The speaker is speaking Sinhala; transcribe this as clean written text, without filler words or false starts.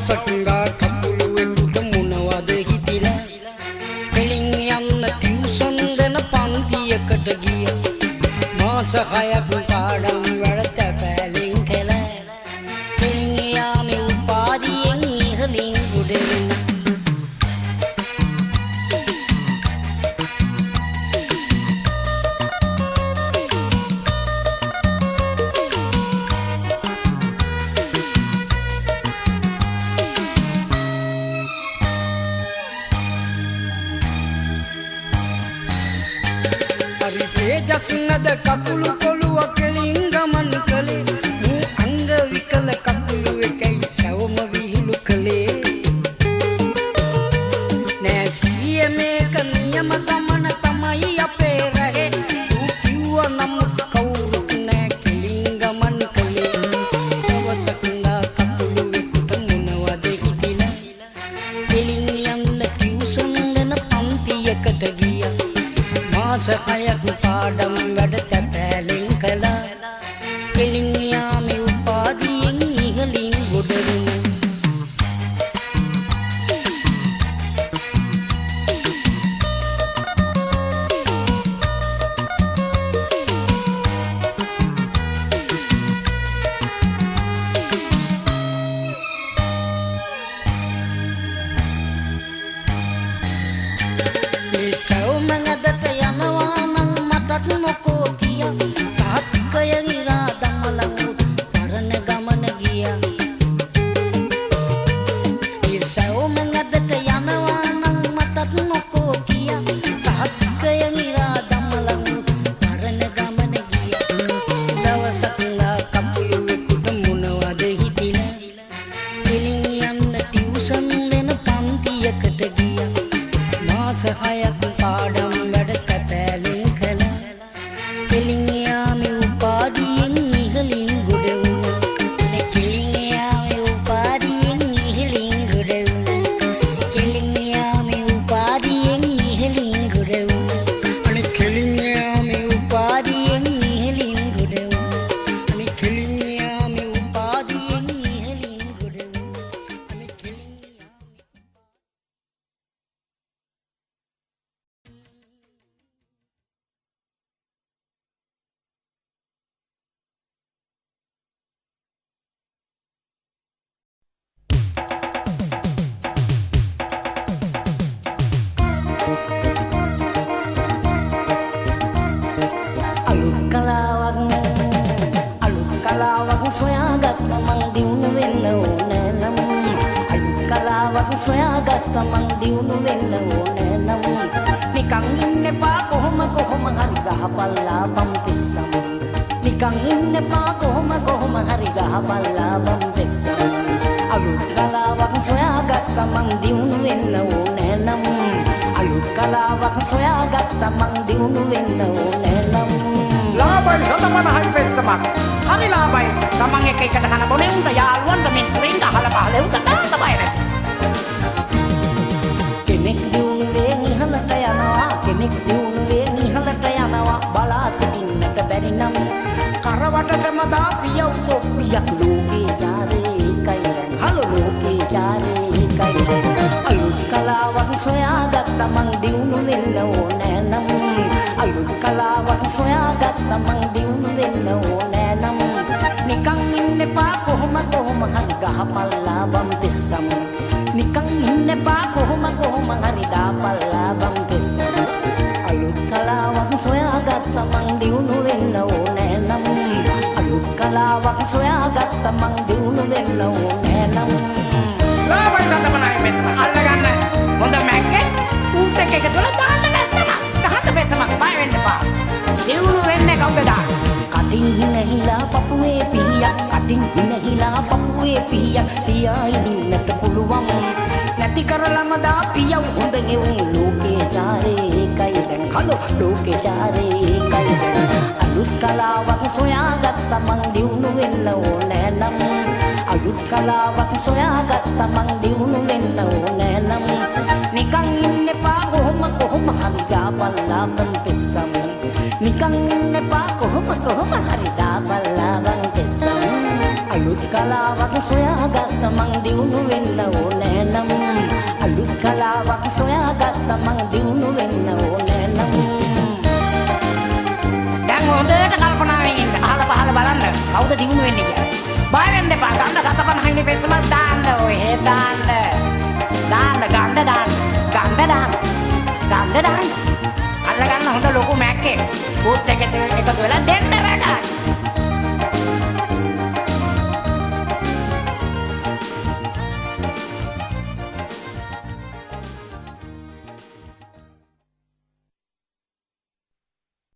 දවසක් කකුලුවෙකුට මොනවද හිතිලා කෙලින් යන්න ටියුෂන් දෙන පන්තියකට ගියා මාස 6ක් පාඩම් වැඩ තැපෑලෙන් කළා කෙලින් යාමේ උපාධියෙන් ඉහළින් උඩ වෙන ජස්නද කකුළු කොළුව කෙලින් ගමන් කළේ මූ අංග විකල කකුළු එකයි සවම විහිළු කළේ නෑ සිය මේක නියම ගමන තමයි අපේ රහේ ඌ කිව්ව නමුත් කවුරුත් නෑ කෙලින් ගමන් කළේ දවසක් කකුළු එකට මොනවද හිතිලා කෙලින් යන්න ටියුෂන් දෙන පන්තියකට ගියා මාස 6ක් පාඩම් වැඩ තැපෑලෙන් කළා කෙලින් යාමේ උපාධියෙන් ඉහළින් ගොඩ වුණා මේ සෞමඟදට යනවා නම් මටත් මොකෝ කියා සාතිකය ඉරා දමලඟු පරණ ගමන ගියා මේ සෞමඟදට යනවා නම් මටත් මොකෝ කියා සාතිකය ඉරා දමලඟු පරණ ගමන ගියා දවසක් කකුලුවෙකුට මොනවද හිතිලා කෙලින් යන්න ටියුෂන් දෙන පන්තියකට ගියා මාස 6ක් පාඩම් වැඩ තැපෑලෙන් කළා කෙලින් යාමේ උපාධියෙන් ඉහළින් ගොඩ වුණා කෙලින් යාමේ උපාධියෙන් ඉහළින් ගොඩ වුණා කෙලින් යාමේ උපාධියෙන් ඉහළින් ගොඩ වුණා අනේ කෙලින් යාමේ උපාධියෙන් ඉහළින් ගොඩ වුණා අනේ කෙලින් යාමේ උපාධියෙන් ඉහළින් ගොඩ වුණා අනේ කෙලින් කලාවක් සොයාගත්ත මං දියුණු වෙන්න ඕනේ නම් අලුත් කලාවක් සොයාගත්ත මං දියුණු වෙන්න ඕනේ නම් නිකන් ඉන්න එපා කොහොම හරි ගහපල්ලා බම් පිස්සම් නිකන් ඉන්න එපා කොහොම හරි ගහපල්ලා බම් පිස්සම් අලුත් කලාවක් සොයාගත්ත මං දියුණු වෙන්න ඕනේ නම් අලුත් කලාවක් සොයාගත්ත මං දියුණු වෙන්න ඕනේ නම් ලාභයි සතමන හරි පෙස්සමක් හරි ලාභයි තමන් එක එකට කන බොනේ උන්ට යාළුවන්ට මෙන් තුරින් අහලා පහල උන්ට තාත්ත බය නැති කෙනෙක් දියුණුවේ නිහලට යනවා කෙනෙක් දියුණුවේ නිහලට යනවා බලා සිටින්නට බැරි නම් කරවටටම දා පියව් තොප්පියක් ලෝකේ ජාරේ එකයි හලෝ ලෝකේ ජාරේ එකයි අලුත් කලාවක් සොයාගත්ත මං දියුණු වෙන්න ඕනේ නම් අලුත් කලාවක් සොයාගත්ත මං දියුණු වෙන්න ඕනේ නම් නිකන් ඉන්න එපා කොහොම හරි ගහපල්ලා බම් පිස්සම් නිකන් ඉන්න එපා කොහොම හරි දාපල්ලා බම් පිස්සම් අලුත් කලාවක් සොයාගත්ත මං දියුණු වෙන්න ඕනේ නම් අලුත් කලාවක් සොයාගත්ත මං දියුණු වෙන්න ඕනේ නම් ලාභයි සතමනයි මෙන්න අල්ලගන්න හොඳ මැක්කේ ඌත් එක්ක එකතුලා දාන්න නැත්තම ගහන්න බෙස්සමක් බය වෙන්න එපා දියුණු වෙන්නේ කවුද දාන්නේ කටින් හිනහිලා පපුවේ පීයක් කටින් හිනහිලා පපුවේ පීයක් තියා ඉදින්නට පුළුවන් නැති කරලම දා පියව් හොඳ ගෙවුම් ලෝකේ චාරේ එකයි දැන් හලෝ ලෝකේ චාරේ එකයි දැන් අලුත් කලාවක් සොයාගත්ත මං දියුණු වෙන්න ඕනේ නම් අලුත් කලාවක් සොයාගත්ත මං දියුණු වෙන්න ඕනේ නම් නිකන් ඉන්න එපා කොහොම හරි ගාපල්ලා බම් පිස්සම් නිකන් ඉන්න එපා කොහොම හරි දාපල්ලා බම් පිස්සම් අලුත් කලාවක් සොයාගත්ත මං දියුණු වෙන්න ඕනෑ නම් අලුත් කලාවක් සොයාගත්ත මං දියුණු වෙන්න ඕනෑ නම් දැන් හොඳට කල්පනාවෙන් ඉන්න අහලා පහලා බලන්න කවුද දියුණු වෙන්නේ කියලා බය වෙන්න එපා ගන්න ගතපනහිනේ පෙස්සමක් දාන්න ඔය දාන්න ගන්න අල්ල ගන්න හොඳ ලොකු මැක්කේ බූත් එකේ